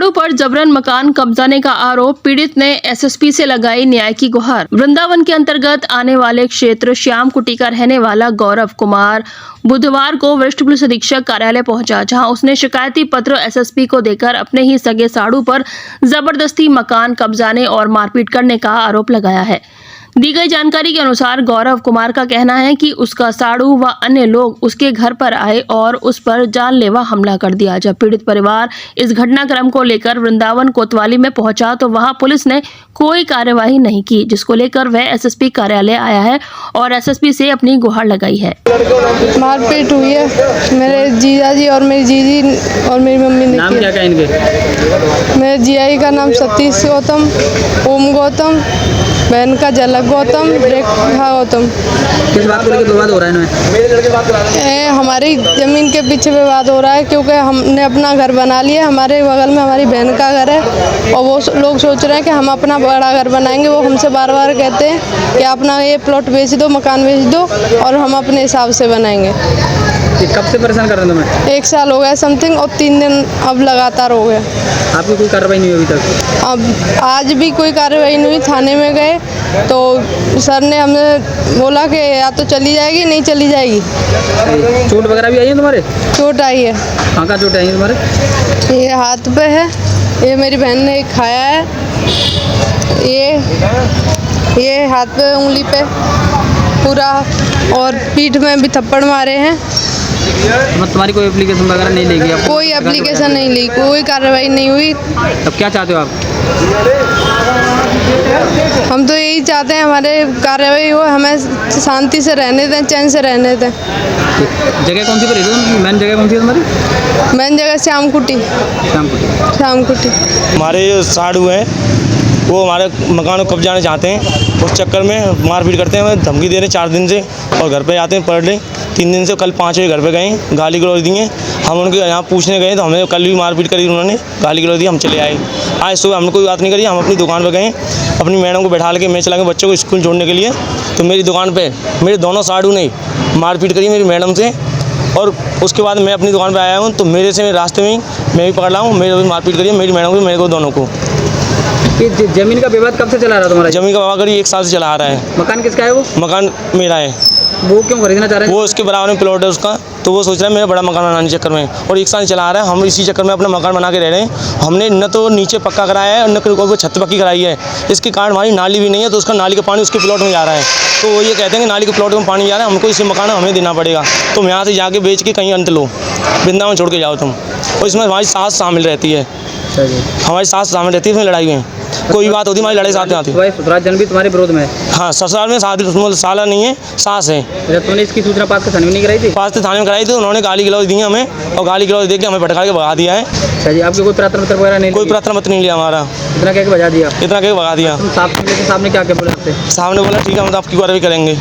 साड़ू पर जबरन मकान कब्जाने का आरोप, पीड़ित ने एसएसपी से लगाई न्याय की गुहार। वृंदावन के अंतर्गत आने वाले क्षेत्र श्याम कुटी का रहने वाला गौरव कुमार बुधवार को वरिष्ठ पुलिस अधीक्षक कार्यालय पहुंचा, जहां उसने शिकायती पत्र एसएसपी को देकर अपने ही सगे साड़ू पर जबरदस्ती मकान कब्जाने और मारपीट करने का आरोप लगाया है। दी गई जानकारी के अनुसार गौरव कुमार का कहना है कि उसका साड़ू व अन्य लोग उसके घर पर आए और उस पर जानलेवा हमला कर दिया। जब पीड़ित परिवार इस घटनाक्रम को लेकर वृंदावन कोतवाली में पहुंचा तो वहां पुलिस ने कोई कार्यवाही नहीं की, जिसको लेकर वह एसएसपी कार्यालय आया है और एसएसपी से अपनी गुहार लगाई है। मारपीट हुई है, मेरे जीजा जी और मेरी जीजी और मेरी मम्मी ने। नाम क्या है इनके? मेरे जीजा का नाम सतीश गौतम, ओम गौतम, बहन का झलक गौतम, रेखा गौतम। किस बात को लेकर विवाद हो रहा है? हमारी जमीन के पीछे विवाद हो रहा है, क्योंकि हमने अपना घर बना लिया। हमारे बगल में हमारी बहन का घर है और वो लोग सोच रहे हैं कि हम अपना बड़ा घर बनाएंगे। वो हमसे बार बार कहते हैं कि अपना ये प्लॉट बेच दो, मकान बेच दो और हम अपने हिसाब से बनाएंगे। कब से परेशान कर रहे हैं तुम्हें? 1 साल हो गया समथिंग, और 3 दिन अब लगातार हो गए। आपकी कोई कार्रवाई नहीं हुई अभी तक? अब आज भी कोई कार्रवाई नहीं हुई। थाने में गए तो सर ने हमें बोला कि या तो चली जाएगी, नहीं चली जाएगी। चोट वगैरह भी आई है तुम्हारे? चोट आई है। कहाँ कहाँ चोट आई है तुम्हारे? ये हाथ पे है, ये मेरी बहन ने खाया है, ये हाथ पे, उंगली पे पूरा, और पीठ में भी थप्पड़ मारे हैं। तुम्हारी कोई एप्लीकेशन वगैरह नहीं लेगी? कोई एप्लीकेशन नहीं ली, कोई कार्रवाई नहीं हुई। तब क्या चाहते हो आप? हम तो यही चाहते हैं हमारे कार्रवाई हो, हमें शांति से रहने दें, चैन से रहने दें। जगह कौन सी पर है? मेन जगह कौन सी है तुम्हारी? मेन जगह श्याम कुटी। श्याम कुटी। हमारे जो साड़ू हैं वो हमारे मकान को कब्जाना चाहते हैं। उस चक्कर में मारपीट करते हैं, हमें धमकी दे रहे हैं 4 दिन से, और घर पे आते हैं पर डे। 3 दिन से, कल 5 बजे घर पे गए, गाली गलौज दिए। हम उनके यहाँ पूछने गए तो हमें कल भी मारपीट करी, उन्होंने गाली गलौज दी, हम चले आए। आज सुबह हमने कोई बात नहीं करी, हम अपनी दुकान पर गए, अपनी मैडम को बैठा के मैं चला गया बच्चों को स्कूल छोड़ने के लिए। तो मेरी दुकान पर मेरे दोनों साड़ू ने मारपीट करी मेरी मैडम से, और उसके बाद मैं अपनी दुकान पर आया हूँ तो मेरे से रास्ते में मैं भी पकड़ रहा हूँ, मेरे भी मारपीट करी मेरी मैडम को, मेरे को, दोनों को। ये जमीन का विवाद कब से चला रहा है तुम्हारा? जमीन का विवाद करीब 1 साल से चला आ रहा है। मकान किसका है वो? मकान मेरा है। वो क्यों खरीदना चाह रहे हैं? वो उसके बराबर में प्लॉट है उसका, तो वो सोच रहा है मेरा बड़ा मकान बनाने के चक्कर में, और 1 साल चला आ रहा है। हम इसी चक्कर में अपना मकान बना के रह रहे हैं। हमने न तो नीचे पक्का कराया है, न कोई छत पक्की कराई है। इसके कारण हमारी नाली भी नहीं है, तो उसका नाली का पानी उसके प्लॉट में जा रहा है। तो वो ये कहते हैं कि नाली के प्लॉट में पानी जा रहा है, हमको इसे मकान हमें देना पड़ेगा। तुम यहाँ से जाके बेच के कहीं अंत लो, वृंदावन छोड़ के जाओ तुम। और इसमें हमारी सास शामिल रहती है, हमारी सास शामिल रहती है इसमें लड़ाई में। कोई बात होती है हमारी लड़ाई साथ में आती है। ससुराल जन भी तुम्हारे विरोध में है? हाँ, ससुराल में साला नहीं है, सास है। तुमने इसकी सूचना पास के थाने में नहीं कराई थी? पास थाने में कराई थी, उन्होंने गाली गलौज दी हमें, और गाली गलौज दे के हमें भटका के भगा दिया है। अच्छा जी, आपके कोई प्रार्थना पत्र वगैरह नहीं? कोई प्रार्थना पत्र नहीं लिया हमारा। इतना क्या भगा दिया? इतना क्या भगा दिया। साहब ने क्या बोला आपसे? साहब ने बोला ठीक है, हम तो आपकी कार्रवाई करेंगे।